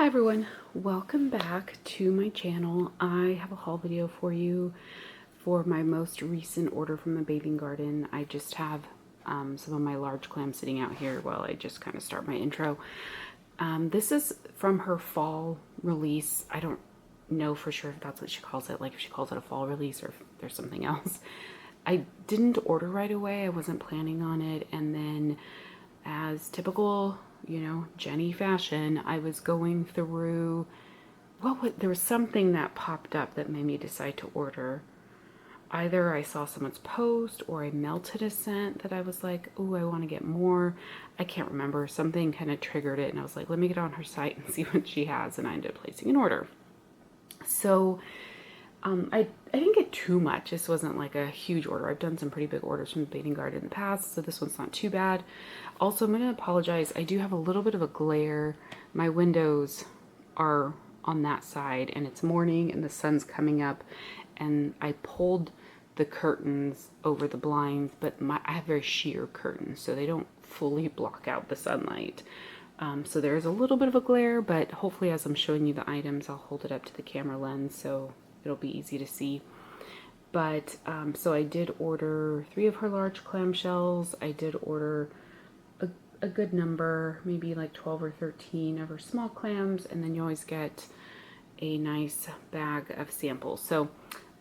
Hi everyone, welcome back to my channel. I have a haul video for you for my most recent order from the Bathing Garden. I just have some of my large clams sitting out here while I just kind of start my intro. This is from her fall release. I don't know for sure if that's what she calls it, like if she calls it a fall release or if there's something else. I didn't order right away. I wasn't planning on it, and then as typical, Jenny fashion, I was going through, there was something that popped up that made me decide to order. Either I saw someone's post or I melted a scent that I was like, oh, I want to get more. I can't remember. Something kind of triggered it, and I was like, let me get on her site and see what she has, and I ended up placing an order. So I didn't get too much. This wasn't like a huge order. I've done some pretty big orders from the Bathing Garden in the past, so this one's not too bad. Also, I'm going to apologize. I do have a little bit of a glare. My windows are on that side, and it's morning, and the sun's coming up, and I pulled the curtains over the blinds, but I have very sheer curtains, so they don't fully block out the sunlight. So there's a little bit of a glare, but hopefully as I'm showing you the items, I'll hold it up to the camera lens so it'll be easy to see. But so I did order 3 of her large clamshells. I did order a good number, maybe like 12 or 13 of her small clams, and then you always get a nice bag of samples. So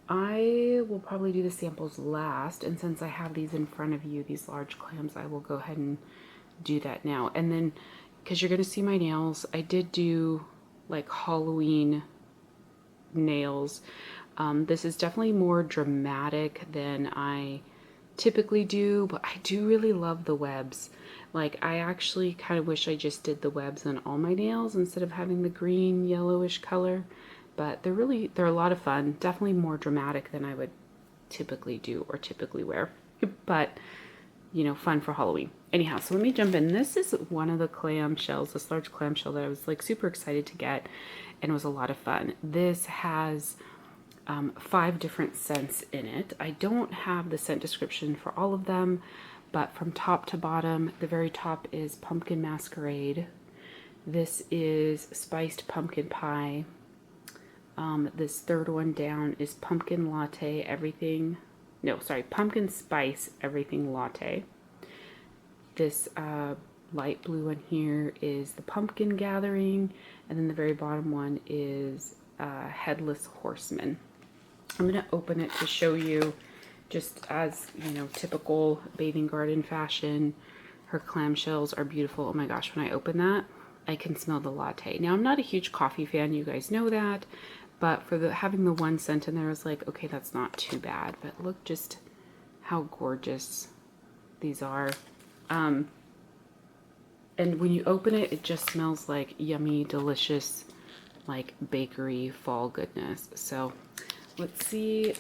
I will probably do the samples last, and since I have these in front of you, these large clams, I will go ahead and do that now. And then, because you're going to see my nails, I did do like Halloween nails. This is definitely more dramatic than I typically do, but I do really love the webs. Like, I actually kind of wish I just did the webs on all my nails instead of having the green yellowish color, but they're a lot of fun. Definitely more dramatic than I would typically do or typically wear, but fun for Halloween. Anyhow, so let me jump in. This is one of the clam shells, this large clam shell that I was like super excited to get, and it was a lot of fun. This has 5 different scents in it. I don't have the scent description for all of them, but from top to bottom, the very top is Pumpkin Masquerade. This is Spiced Pumpkin Pie. This third one down is Pumpkin Latte Everything. No, sorry, Pumpkin Spice Everything Latte. This light blue one here is the Pumpkin Gathering, and then the very bottom one is Headless Horseman. I'm going to open it to show you, just as, typical Bathing Garden fashion. Her clamshells are beautiful. Oh my gosh, when I open that, I can smell the latte. Now, I'm not a huge coffee fan, you guys know that, but for having the one scent in there, I was like, okay, that's not too bad. But look just how gorgeous these are. And when you open it, it just smells like yummy, delicious, like bakery fall goodness. So let's see.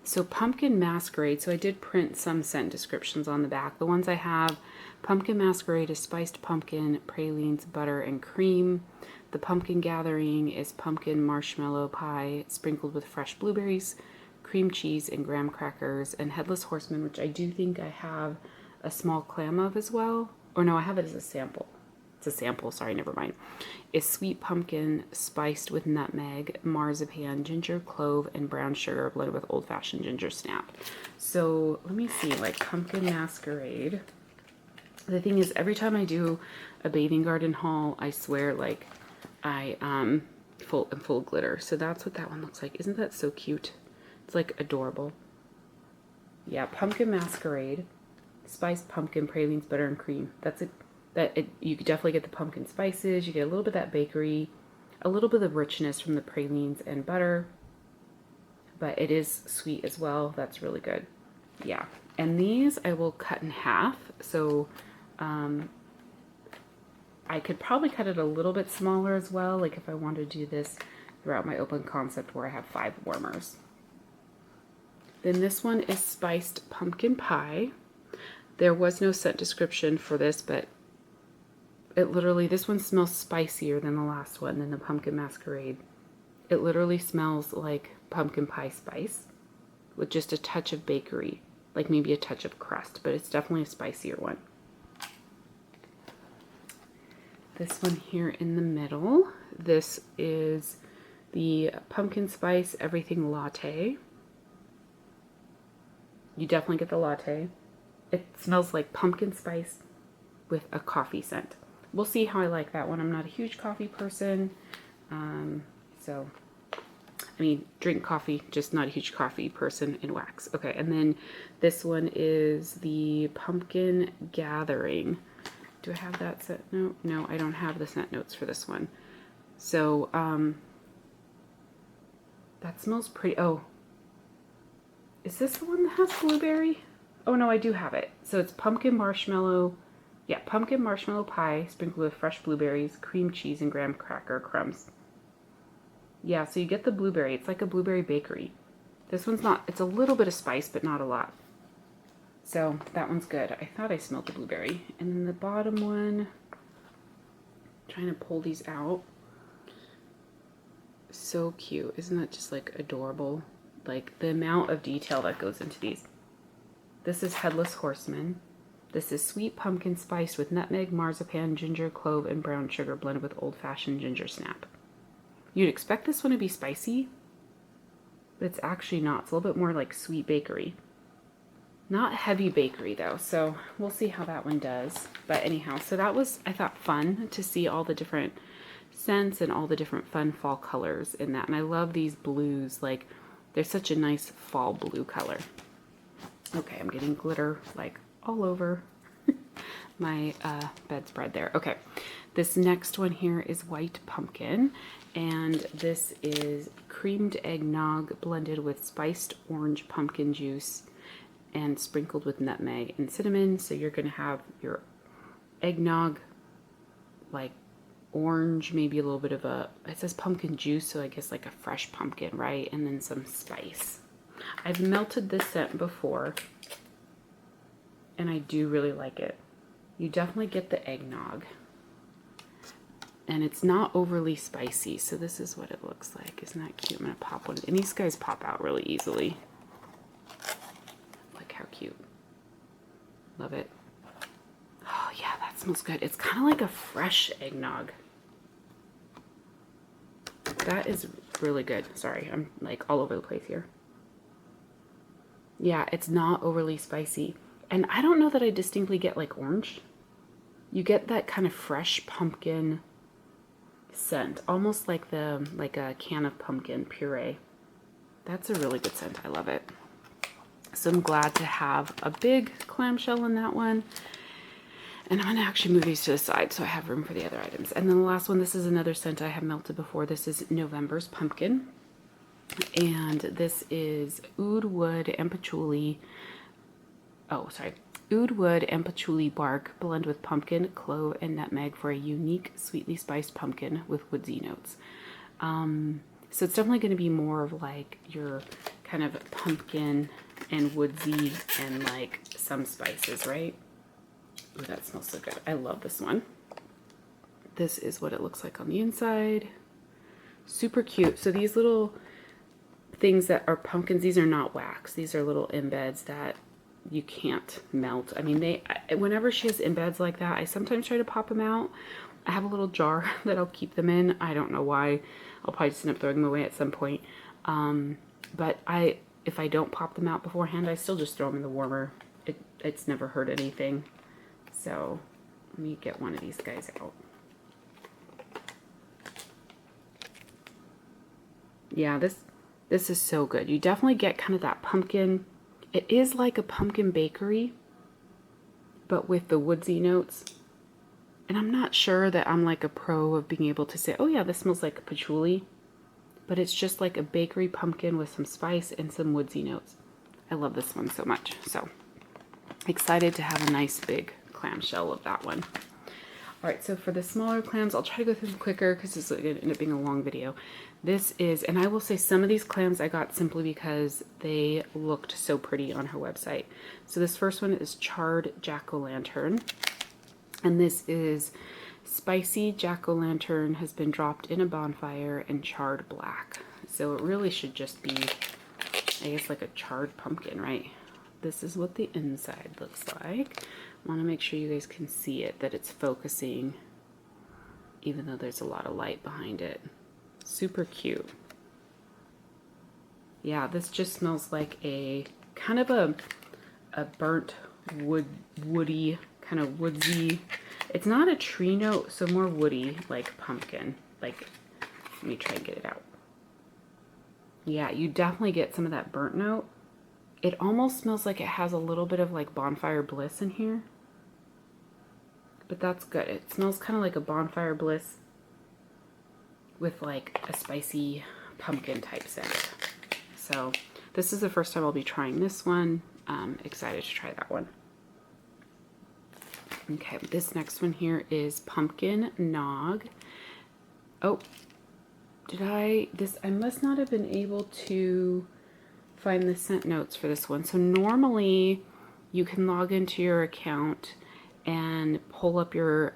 So Pumpkin Masquerade. So I did print some scent descriptions on the back. The ones I have, Pumpkin Masquerade is spiced pumpkin, pralines, butter, and cream. The Pumpkin Gathering is pumpkin marshmallow pie sprinkled with fresh blueberries, cream cheese, and graham crackers. And Headless Horseman, which I do think I have a small clam of as well. Or no, I have it as a sample. It's a sample, sorry, never mind. Is sweet pumpkin spiced with nutmeg, marzipan, ginger, clove, and brown sugar blended with old-fashioned ginger snap. So let me see, like Pumpkin Masquerade. The thing is, every time I do a Bathing Garden haul, I swear, like, I'm full glitter. So that's what that one looks like. Isn't that so cute? It's like adorable. Yeah, Pumpkin Masquerade, spiced pumpkin, pralines, butter, and cream. That's it. You could definitely get the pumpkin spices. You get a little bit of that bakery, a little bit of richness from the pralines and butter, but it is sweet as well. That's really good. Yeah, and these I will cut in half. So I could probably cut it a little bit smaller as well, like if I wanted to do this throughout my open concept where I have 5 warmers. Then this one is Spiced Pumpkin Pie. There was no scent description for this, but it literally, this one smells spicier than the last one, than the Pumpkin Masquerade. It literally smells like pumpkin pie spice with just a touch of bakery, like maybe a touch of crust, but it's definitely a spicier one. This one here in the middle, this is the pumpkin spice everything latte. You definitely get the latte. It smells like pumpkin spice with a coffee scent. We'll see how I like that one. I'm not a huge coffee person. So, I mean, drink coffee, just not a huge coffee person in wax. Okay, and then this one is the Pumpkin Gathering. Do I have that scent note? No, I don't have the scent notes for this one. So, that smells pretty. Oh, is this the one that has blueberry? Oh no, I do have it. So it's pumpkin marshmallow. Yeah, pumpkin marshmallow pie sprinkled with fresh blueberries, cream cheese, and graham cracker crumbs. Yeah, so you get the blueberry. It's like a blueberry bakery. This one's not, it's a little bit of spice, but not a lot. So that one's good. I thought I smelled the blueberry. And then the bottom one, trying to pull these out. So cute. Isn't that just like adorable? Like the amount of detail that goes into these. This is Headless Horseman. This is sweet pumpkin spiced with nutmeg, marzipan, ginger, clove, and brown sugar blended with old-fashioned ginger snap. You'd expect this one to be spicy, but it's actually not. It's a little bit more like sweet bakery. Not heavy bakery though, so we'll see how that one does. But anyhow, so that was, I thought, fun to see all the different scents and all the different fun fall colors in that. And I love these blues, like they're such a nice fall blue color. Okay, I'm getting glitter like all over my bedspread there. Okay, this next one here is White Pumpkin, and this is creamed eggnog blended with spiced orange pumpkin juice and sprinkled with nutmeg and cinnamon. So you're gonna have your eggnog, like orange, maybe a little bit of a, it says pumpkin juice, so I guess like a fresh pumpkin, right? And then some spice. I've melted this scent before, and I do really like it. You definitely get the eggnog. And it's not overly spicy, so this is what it looks like. Isn't that cute? I'm gonna pop one. And these guys pop out really easily. Look how cute. Love it. Oh yeah, that smells good. It's kind of like a fresh eggnog. That is really good. Sorry, I'm like all over the place here. Yeah, it's not overly spicy. And I don't know that I distinctly get like orange. You get that kind of fresh pumpkin scent, almost like a can of pumpkin puree. That's a really good scent. I love it. So I'm glad to have a big clamshell in that one. And I'm gonna actually move these to the side so I have room for the other items. And then the last one, this is another scent I have melted before. This is November's Pumpkin. And this is oud wood and patchouli. Oh, sorry. Oud wood and patchouli bark blend with pumpkin, clove, and nutmeg for a unique, sweetly spiced pumpkin with woodsy notes. So it's definitely going to be more of like your kind of pumpkin and woodsy and like some spices, right? Ooh, that smells so good. I love this one. This is what it looks like on the inside. Super cute. So these little things that are pumpkins, these are not wax. These are little embeds that you can't melt. I mean, whenever she has embeds like that, I sometimes try to pop them out. I have a little jar that I'll keep them in. I don't know why. I'll probably just end up throwing them away at some point. But if I don't pop them out beforehand, I still just throw them in the warmer. It's never hurt anything. So let me get one of these guys out. Yeah, this is so good. You definitely get kind of that pumpkin. It is like a pumpkin bakery, but with the woodsy notes. And I'm not sure that I'm like a pro of being able to say, oh yeah, this smells like patchouli. But it's just like a bakery pumpkin with some spice and some woodsy notes. I love this one so much. So excited to have a nice big clamshell of that one. All right, so for the smaller clams, I'll try to go through them quicker because this is going to end up being a long video. This is, and I will say some of these clams I got simply because they looked so pretty on her website. So this first one is Charred Jack-o'-lantern. And this is spicy jack-o'-lantern has been dropped in a bonfire and charred black. So it really should just be, I guess, like a charred pumpkin, right? This is what the inside looks like. I want to make sure you guys can see it, that it's focusing even though there's a lot of light behind it. Super cute. Yeah, this just smells like a kind of a burnt woody, kind of woodsy. It's not a tree note, so more woody, like pumpkin. Like, let me try and get it out. Yeah, you definitely get some of that burnt note. It almost smells like it has a little bit of like Bonfire Bliss in here. But that's good. It smells kind of like a Bonfire Bliss with like a spicy pumpkin type scent. So this is the first time I'll be trying this one. I'm excited to try that one. Okay, this next one here is Pumpkin Nog. Oh, I must not have been able to find the scent notes for this one. So normally you can log into your account and pull up your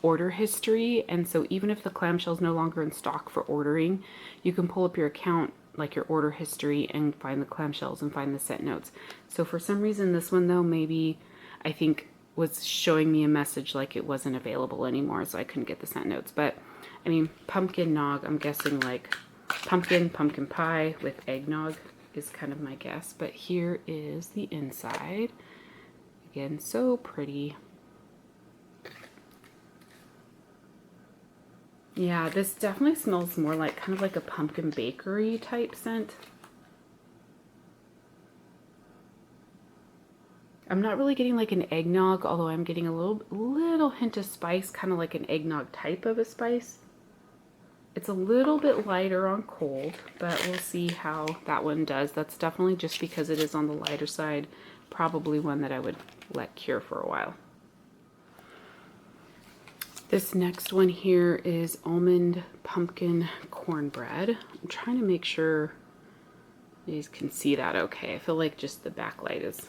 order history. And so even if the clamshell is no longer in stock for ordering, you can pull up your account, like your order history, and find the clamshells and find the scent notes. So for some reason, this one though, maybe I think was showing me a message like it wasn't available anymore, so I couldn't get the scent notes. But I mean, Pumpkin Nog, I'm guessing like pumpkin pie with eggnog is kind of my guess. But here is the inside. Again, so pretty. Yeah, this definitely smells more like kind of like a pumpkin bakery type scent. I'm not really getting like an eggnog, although I'm getting a little hint of spice, kind of like an eggnog type of a spice. It's a little bit lighter on cold, but we'll see how that one does. That's definitely just because it is on the lighter side, probably one that I would let cure for a while. This next one here is Almond Pumpkin Cornbread. I'm trying to make sure you guys can see that okay. I feel like just the backlight is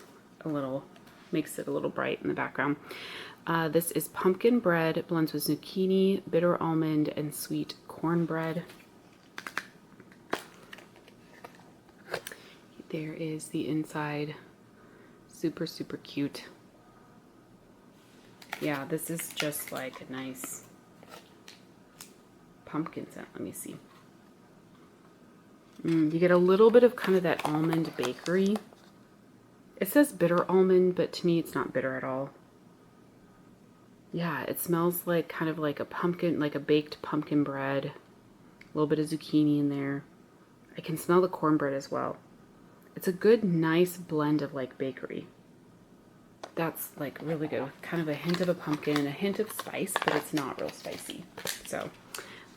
makes it a little bright in the background. This is pumpkin bread. It blends with zucchini, bitter almond, and sweet cornbread. There is the inside. Super, super cute. Yeah, this is just like a nice pumpkin scent. Let me see. You get a little bit of kind of that almond bakery. It says bitter almond, but to me it's not bitter at all. Yeah, it smells like kind of like a pumpkin, like a baked pumpkin bread. A little bit of zucchini in there. I can smell the cornbread as well. It's a good, nice blend of like bakery. That's like really good. Kind of a hint of a pumpkin, a hint of spice, but it's not real spicy. So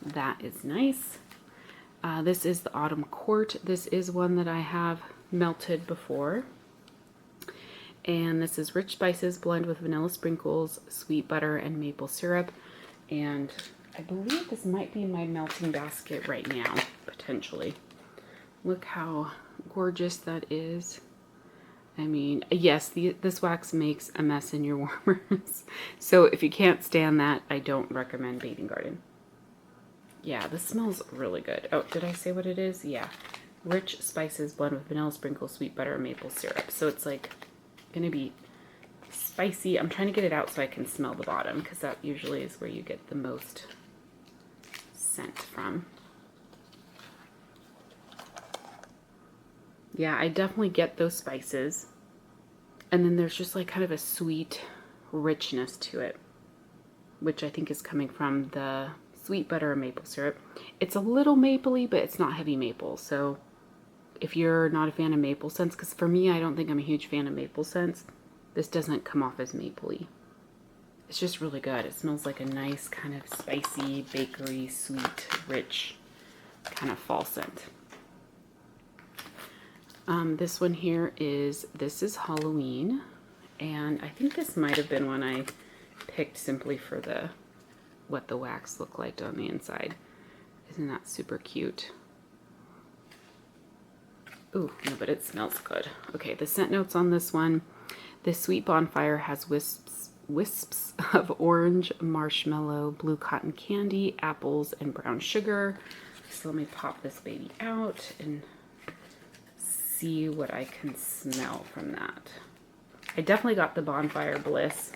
that is nice. This is the Autumn Court. This is one that I have melted before. And this is rich spices blend with vanilla sprinkles, sweet butter, and maple syrup. And I believe this might be in my melting basket right now, potentially. Look how gorgeous that is. I mean, yes, this wax makes a mess in your warmers. So if you can't stand that, I don't recommend Bathing Garden. Yeah, this smells really good. Oh, did I say what it is? Yeah. Rich spices blend with vanilla sprinkles, sweet butter, and maple syrup. So it's like gonna be spicy. I'm trying to get it out so I can smell the bottom, because that usually is where you get the most scent from. Yeah, I definitely get those spices. And then there's just like kind of a sweet richness to it, which I think is coming from the sweet butter and maple syrup. It's a little mapley, but it's not heavy maple. So if you're not a fan of maple scents, because for me, I don't think I'm a huge fan of maple scents, this doesn't come off as mapley. It's just really good. It smells like a nice kind of spicy, bakery, sweet, rich kind of fall scent. This one here this is Halloween, and I think this might have been one I picked simply for what the wax looked like on the inside. Isn't that super cute? Ooh, no, but it smells good. Okay, the scent notes on this one. This sweet bonfire has wisps of orange, marshmallow, blue cotton candy, apples, and brown sugar. So let me pop this baby out and see what I can smell from that. I definitely got the Bonfire Bliss.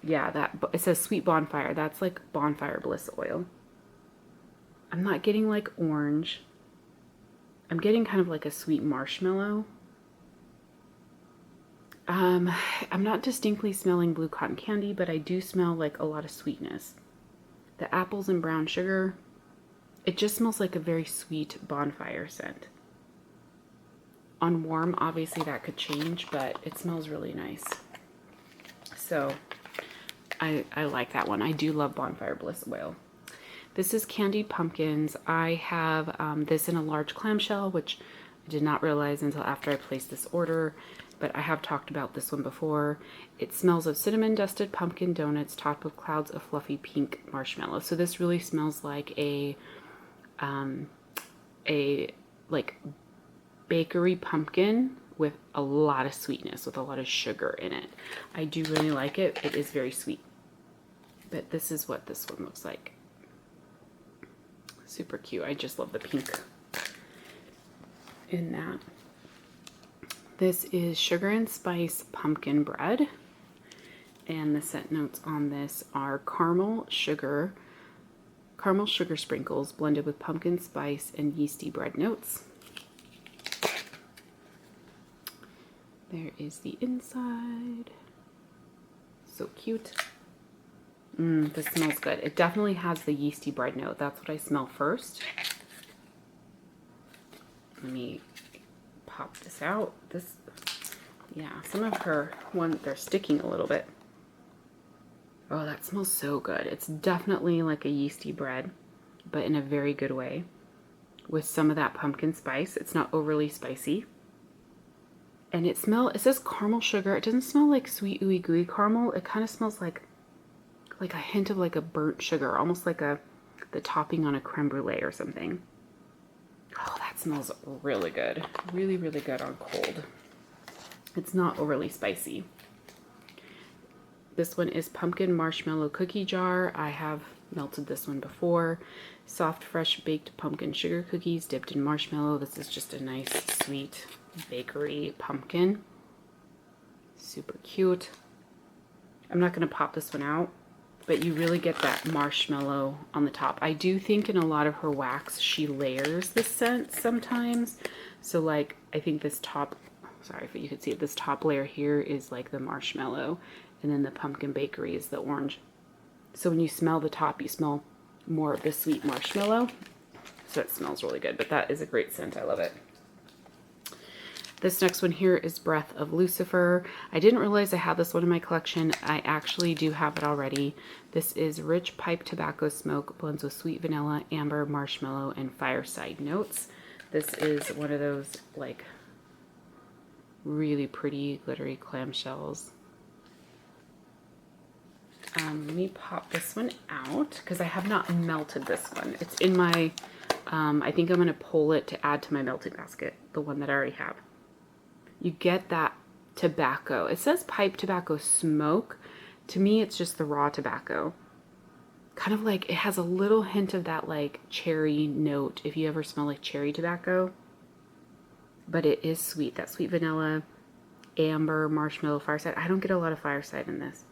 Yeah, it says Sweet Bonfire. That's like Bonfire Bliss oil. I'm not getting like orange. I'm getting kind of like a sweet marshmallow. I'm not distinctly smelling blue cotton candy, but I do smell like a lot of sweetness. The apples and brown sugar, it just smells like a very sweet bonfire scent. On warm, obviously that could change, but it smells really nice. So I like that one. I do love Bonfire Bliss oil. This is Candied Pumpkins. I have this in a large clamshell, which I did not realize until after I placed this order, but I have talked about this one before. It smells of cinnamon dusted pumpkin donuts topped with clouds of fluffy pink marshmallow. So this really smells like a like bakery pumpkin with a lot of sweetness, with a lot of sugar in it. I do really like it. It is very sweet. But this is what this one looks like. Super cute. I just love the pink in that. This is Sugar and Spice Pumpkin Bread. And the scent notes on this are caramel sugar sprinkles blended with pumpkin spice and yeasty bread notes. There is the inside. So cute. This smells good. It definitely has the yeasty bread note. That's what I smell first. Let me pop this out. Yeah, some of her ones, they're sticking a little bit. Oh, that smells so good. It's definitely like a yeasty bread, but in a very good way. With some of that pumpkin spice. It's not overly spicy. And it says caramel sugar. It doesn't smell like sweet ooey gooey caramel. It kind of smells like a hint of like a burnt sugar, almost like the topping on a creme brulee or something. Oh, that smells really good. Really, really good on cold. It's not overly spicy. This one is Pumpkin Marshmallow Cookie Jar. I have melted this one before. Soft, fresh baked pumpkin sugar cookies dipped in marshmallow. This is just a nice, sweet bakery pumpkin. Super cute. I'm not going to pop this one out, but you really get that marshmallow on the top. I do think in a lot of her wax, she layers the scent sometimes. So like, I think this top, sorry if you could see it, this top layer here is like the marshmallow, and then the pumpkin bakery is the orange. So when you smell the top, you smell more of the sweet marshmallow. So it smells really good, but that is a great scent. I love it. This next one here is Breath of Lucifer. I didn't realize I had this one in my collection. I actually do have it already. This is rich pipe tobacco smoke, blends with sweet vanilla, amber, marshmallow, and fireside notes. This is one of those like really pretty glittery clamshells. Let me pop this one out because I have not melted this one. It's in my, I think I'm going to pull it to add to my melting basket, the one that I already have. You get that tobacco. It says pipe tobacco smoke. To me, it's just the raw tobacco. Kind of like, it has a little hint of that like cherry note, if you ever smell like cherry tobacco. But it is sweet. That sweet vanilla, amber, marshmallow, fireside. I don't get a lot of fireside in this.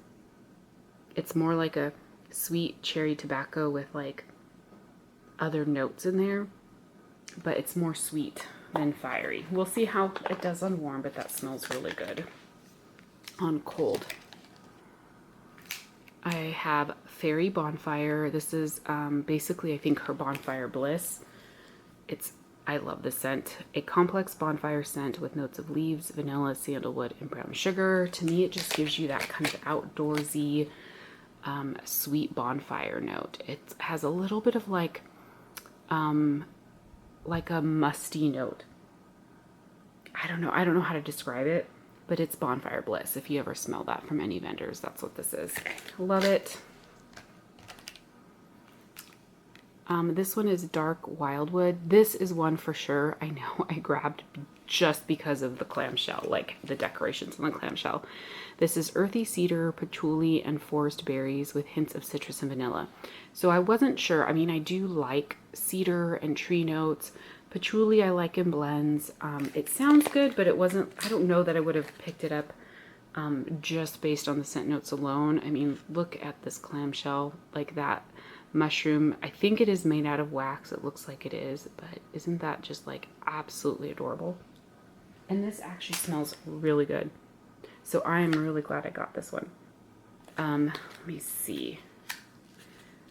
It's more like a sweet cherry tobacco with like other notes in there, but it's more sweet than fiery. We'll see how it does on warm, but that smells really good on cold. I have Fairy Bonfire. This is basically, I think, her Bonfire Bliss. I love this scent. A complex bonfire scent with notes of leaves, vanilla, sandalwood, and brown sugar. To me, it just gives you that kind of outdoorsy, sweet bonfire note. It has a little bit of like a musty note. I don't know how to describe it, but it's Bonfire Bliss. If you ever smell that from any vendors, that's what this is. Love it. This one is Dark Wildwood. This is one for sure I know I grabbed just because of the clamshell, like the decorations on the clamshell. This is Earthy Cedar, Patchouli, and Forest Berries with hints of citrus and vanilla. So I wasn't sure. I mean, I do like cedar and tree notes. Patchouli I like in blends. It sounds good, but it wasn't, I don't know that I would have picked it up just based on the scent notes alone. I mean, look at this clamshell, like that mushroom. I think it is made out of wax. It looks like it is, but isn't that just like absolutely adorable? And this actually smells really good. So I am really glad I got this one. Let me see.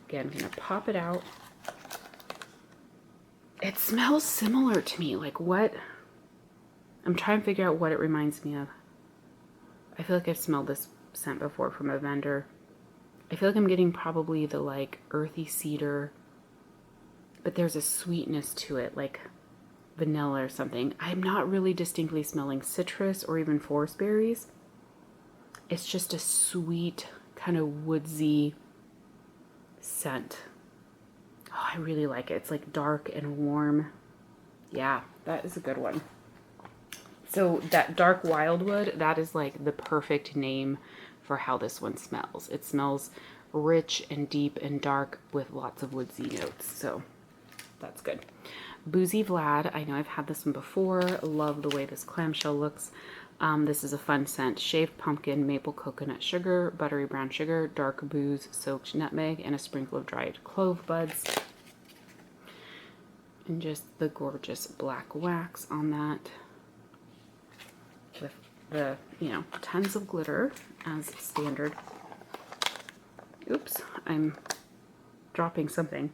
Again, I'm gonna pop it out. It smells similar to me. Like what? I'm trying to figure out what it reminds me of. I feel like I've smelled this scent before from a vendor. I feel like I'm getting probably the like earthy cedar, but there's a sweetness to it, like vanilla or something. I'm not really distinctly smelling citrus or even forest berries. It's just a sweet, kind of woodsy scent. Oh, I really like it. It's like dark and warm. Yeah, that is a good one. So that dark wildwood, that is like the perfect name for how this one smells. It smells rich and deep and dark with lots of woodsy notes. So that's good. Boozy Vlad, I know I've had this one before. Love the way this clamshell looks. This is a fun scent. Shaved pumpkin, maple coconut sugar, buttery brown sugar, dark booze, soaked nutmeg, and a sprinkle of dried clove buds. And just the gorgeous black wax on that. With the, you know, tons of glitter as standard. Oops, I'm dropping something.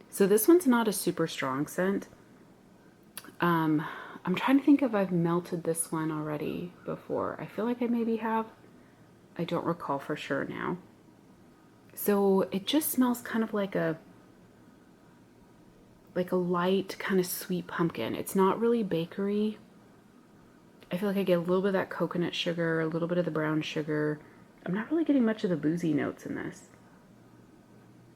So this one's not a super strong scent. I'm trying to think if I've melted this one already before. I feel like I maybe have. I don't recall for sure now. So it just smells kind of like a light kind of sweet pumpkin. It's not really bakery. I feel like I get a little bit of that coconut sugar, a little bit of the brown sugar. I'm not really getting much of the boozy notes in this.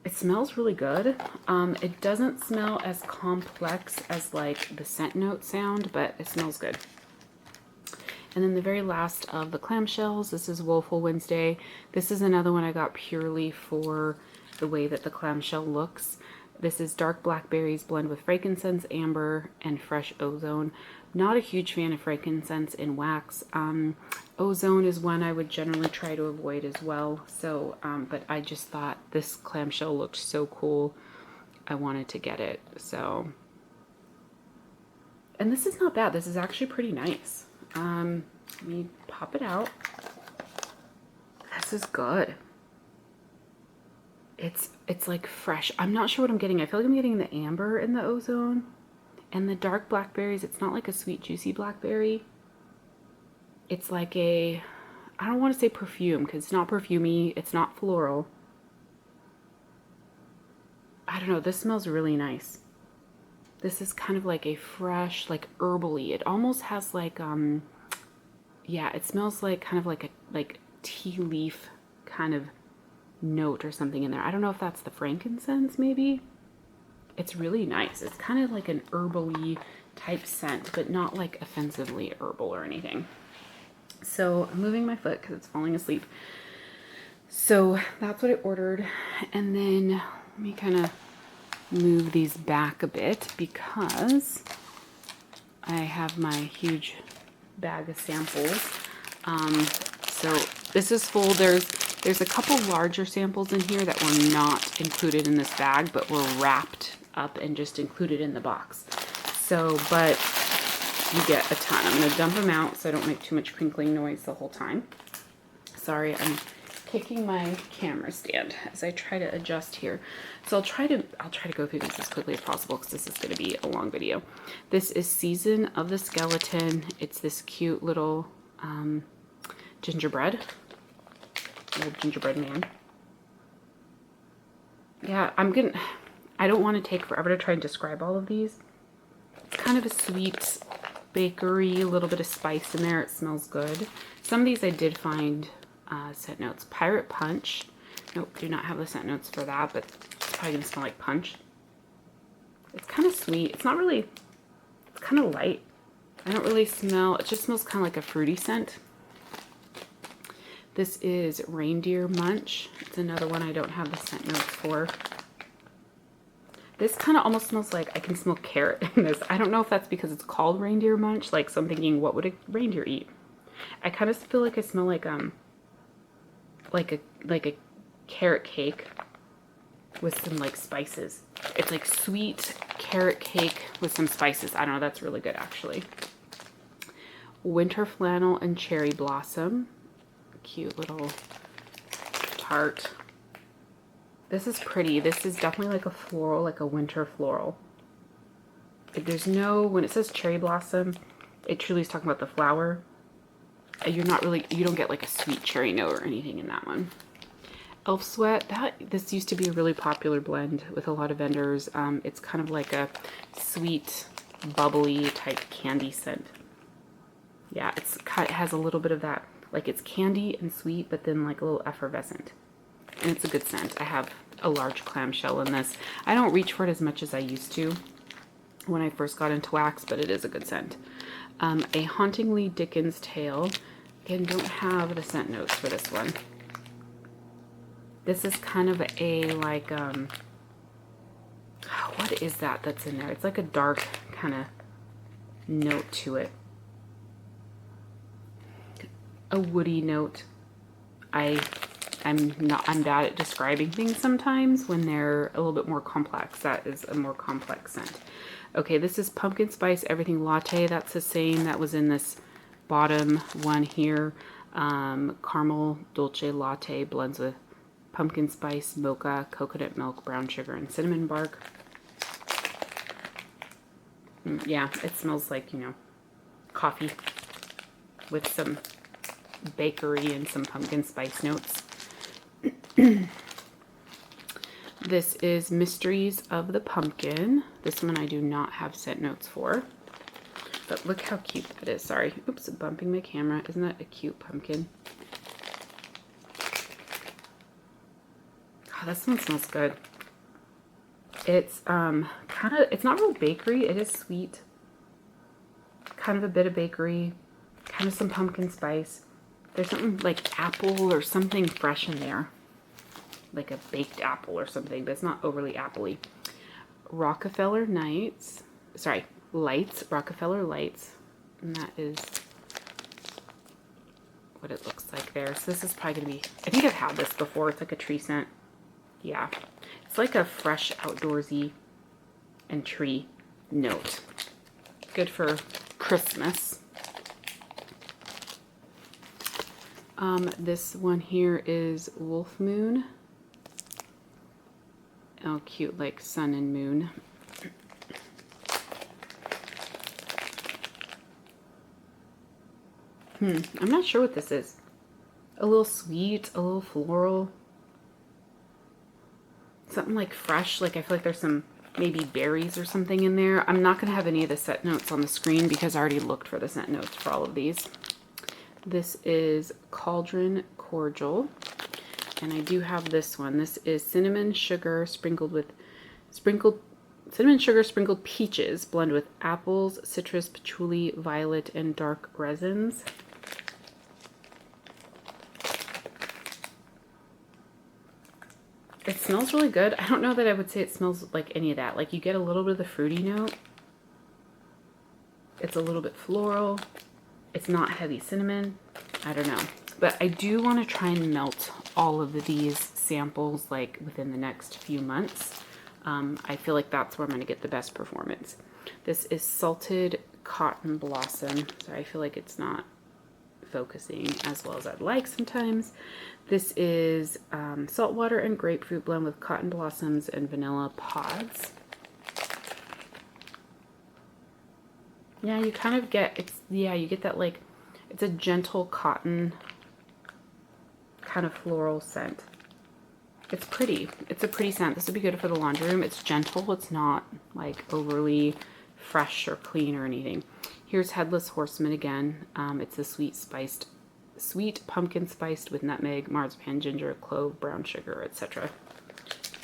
It smells really good. It doesn't smell as complex as like the scent note sound, but it smells good. And then the very last of the clamshells, this is Woeful Wednesday. This is another one I got purely for the way that the clamshell looks. This is dark blackberries blend with frankincense, amber, and fresh ozone. Not a huge fan of frankincense in wax. Ozone is one I would generally try to avoid as well. So, but I just thought this clamshell looked so cool. I wanted to get it. So, and this is not bad. This is actually pretty nice. Let me pop it out. This is good. It's like fresh. I'm not sure what I'm getting. I feel like I'm getting the amber in the ozone. And the dark blackberries, it's not like a sweet, juicy blackberry. It's like a, I don't want to say perfume because it's not perfumey. It's not floral. I don't know. This smells really nice. This is kind of like a fresh, like herbally. It almost has like, yeah, it smells like kind of like a tea leaf kind of note or something in there. I don't know if that's the frankincense maybe. It's really nice. It's kind of like an herbally type scent, but not like offensively herbal or anything. So I'm moving my foot because it's falling asleep. So that's what I ordered. And then let me kind of move these back a bit because I have my huge bag of samples. So this is full. There's a couple larger samples in here that were not included in this bag, but were wrapped up and just included in the box. So, but you get a ton. I'm going to dump them out so I don't make too much crinkling noise the whole time. Sorry, I'm kicking my camera stand as I try to adjust here. So I'll try to go through these as quickly as possible because this is going to be a long video. This is Season of the Skeleton. It's this cute little gingerbread. Little gingerbread man. Yeah, I don't want to take forever to try and describe all of these. It's kind of a sweet bakery, a little bit of spice in there. It smells good. Some of these I did find scent notes. Pirate Punch. Nope, do not have the scent notes for that, but it's probably going to smell like punch. It's kind of sweet. It's not really, it's kind of light. I don't really smell, it just smells kind of like a fruity scent. This is Reindeer Munch. It's another one I don't have the scent notes for. This kind of almost smells like I can smell carrot in this. I don't know if that's because it's called Reindeer Munch. Like, so I'm thinking, what would a reindeer eat? I kind of feel like I smell like a carrot cake with some like spices. It's like sweet carrot cake with some spices. I don't know, that's really good actually. Winter flannel and cherry blossom. Cute little tart. This is pretty. This is definitely like a floral, like a winter floral. There's no, when it says cherry blossom, it truly is talking about the flower. You're not really, you don't get like a sweet cherry note or anything in that one. Elf Sweat, this used to be a really popular blend with a lot of vendors. It's kind of like a sweet, bubbly type candy scent. Yeah, it has a little bit of that, like it's candy and sweet, but then like a little effervescent. And it's a good scent. I have a large clamshell in this. I don't reach for it as much as I used to when I first got into wax, but it is a good scent. A Hauntingly Dickens Tale. Again, don't have the scent notes for this one. This is kind of a, like, what is that that's in there? It's like a dark kind of note to it. A woody note. I'm bad at describing things sometimes when they're a little bit more complex. That is a more complex scent. Okay, this is Pumpkin Spice Everything Latte. That's the same that was in this bottom one here. Caramel Dolce Latte blends with pumpkin spice, mocha, coconut milk, brown sugar, and cinnamon bark. Yeah, it smells like, you know, coffee with some bakery and some pumpkin spice notes. This is Mysteries of the Pumpkin. This one I do not have scent notes for. But look how cute that is. Sorry. Oops, bumping my camera. Isn't that a cute pumpkin? God, this one smells good. It's it's not real bakery. It is sweet. Kind of a bit of bakery. Kind of some pumpkin spice. There's something like apple or something fresh in there. Like a baked apple or something, but it's not overly appley. Rockefeller Lights, Rockefeller Lights, and that is what it looks like there. So this is probably gonna be, I think I've had this before. It's like a tree scent. Yeah, it's like a fresh, outdoorsy and tree note. Good for Christmas. This one here is Wolf Moon. Oh, cute, like sun and moon. I'm not sure what this is. A little sweet, a little floral. Something like fresh, like I feel like there's some maybe berries or something in there. I'm not going to have any of the scent notes on the screen because I already looked for the scent notes for all of these. This is Cauldron Cordial. And I do have this one. This is cinnamon sugar sprinkled peaches blend with apples, citrus, patchouli, violet, and dark resins. It smells really good. I don't know that I would say it smells like any of that. Like you get a little bit of the fruity note. It's a little bit floral. It's not heavy cinnamon. I don't know. But I do want to try and melt all of these samples like within the next few months. I feel like that's where I'm going to get the best performance. This is Salted Cotton Blossom. Sorry, I feel like it's not focusing as well as I'd like sometimes. This is saltwater and grapefruit blend with cotton blossoms and vanilla pods. Yeah, you kind of get, you get that like, it's a gentle cotton kind of floral scent. It's pretty. It's a pretty scent. This would be good for the laundry room. It's gentle. It's not like overly fresh or clean or anything. Here's Headless Horseman again. It's a sweet pumpkin spiced with nutmeg, marzipan, ginger, clove, brown sugar, etc.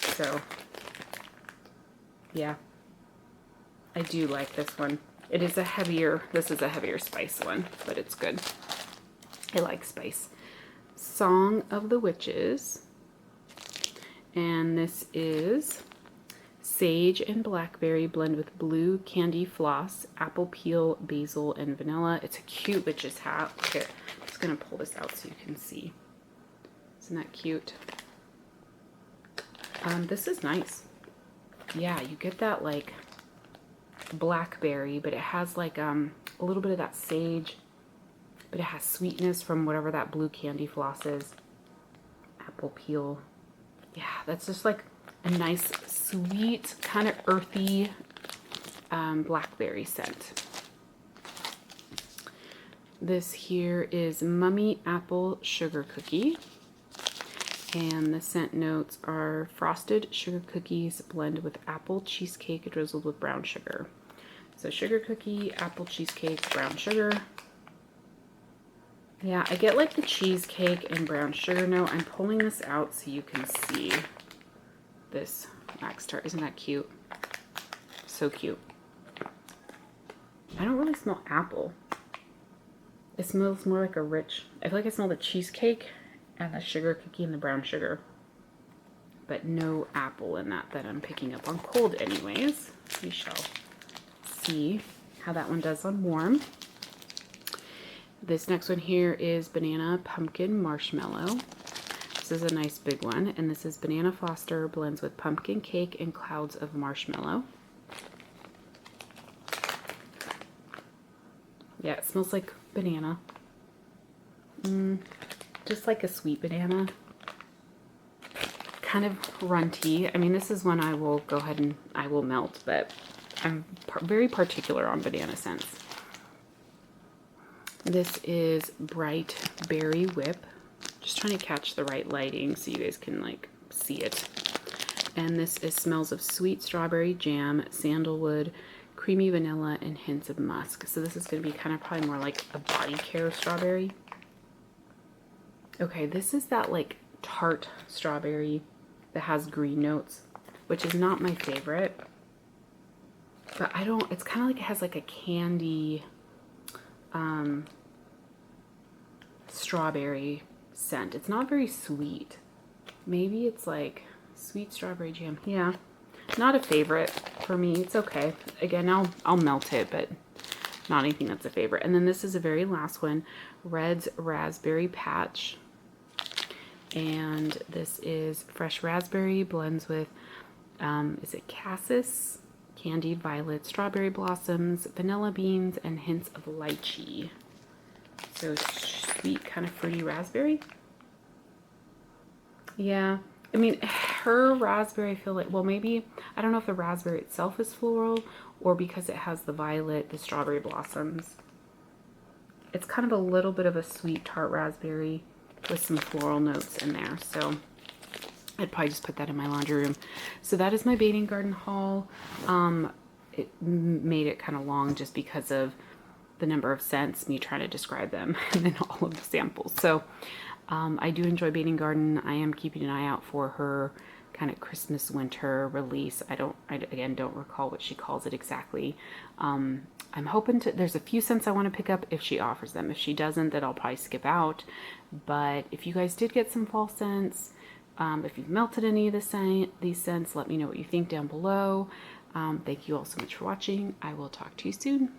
So, yeah, I do like this one. It is this is a heavier spice one, but it's good. I like spice. Song of the Witches. And this is Sage and blackberry blend with blue candy floss, apple peel, basil, and vanilla. It's a cute witch's hat. Here, I'm just going to pull this out so you can see. Isn't that cute? This is nice. Yeah, you get that like blackberry, but it has like a little bit of that sage, but it has sweetness from whatever that blue candy floss is. Apple peel. Yeah, that's just like a nice, sweet, kind of earthy blackberry scent. This here is Mummy Apple Sugar Cookie. And the scent notes are frosted sugar cookies blend with apple cheesecake drizzled with brown sugar. So sugar cookie, apple cheesecake, brown sugar. Yeah, I get like the cheesecake and brown sugar note. I'm pulling this out so you can see this wax tart. Isn't that cute? So cute. I don't really smell apple. It smells more like a rich, I feel like I smell the cheesecake and the sugar cookie and the brown sugar, but no apple in that I'm picking up on cold anyways. We shall see how that one does on warm. This next one here is Banana Pumpkin Marshmallow. This is a nice big one, and this is Banana Foster blends with pumpkin cake and clouds of marshmallow. Yeah, it smells like banana. Just like a sweet banana. Kind of runty. I mean, this is one I will go ahead and I will melt, but I'm very particular on banana scents. This is Bright Berry Whip. Just trying to catch the right lighting so you guys can like see it. And this is smells of sweet strawberry jam, sandalwood, creamy vanilla, and hints of musk. So this is going to be kind of probably more like a body care strawberry. Okay, this is that like tart strawberry that has green notes, which is not my favorite. But I don't, it's kind of like it has like a candy strawberry scent. It's not very sweet. Maybe it's like sweet strawberry jam. Yeah, not a favorite for me. It's okay. Again, I'll melt it, but not anything that's a favorite. And then this is the very last one, Red's Raspberry Patch. And this is fresh raspberry blends with, is it cassis, candied violet, strawberry blossoms, vanilla beans, and hints of lychee. So sweet, kind of fruity raspberry. Yeah, I mean, her raspberry, I feel like, well, maybe, I don't know if the raspberry itself is floral or because it has the violet, the strawberry blossoms. It's kind of a little bit of a sweet tart raspberry with some floral notes in there. So I'd probably just put that in my laundry room. So that is my Bathing Garden haul. It made it kind of long just because of the number of scents, me trying to describe them, and then all of the samples. So I do enjoy Bathing Garden. I am keeping an eye out for her kind of Christmas winter release. I again don't recall what she calls it exactly. I'm hoping to, there's a few scents I want to pick up if she offers them. If she doesn't, then I'll probably skip out. But if you guys did get some fall scents, if you've melted any of these scents, let me know what you think down below. Thank you all so much for watching. I will talk to you soon.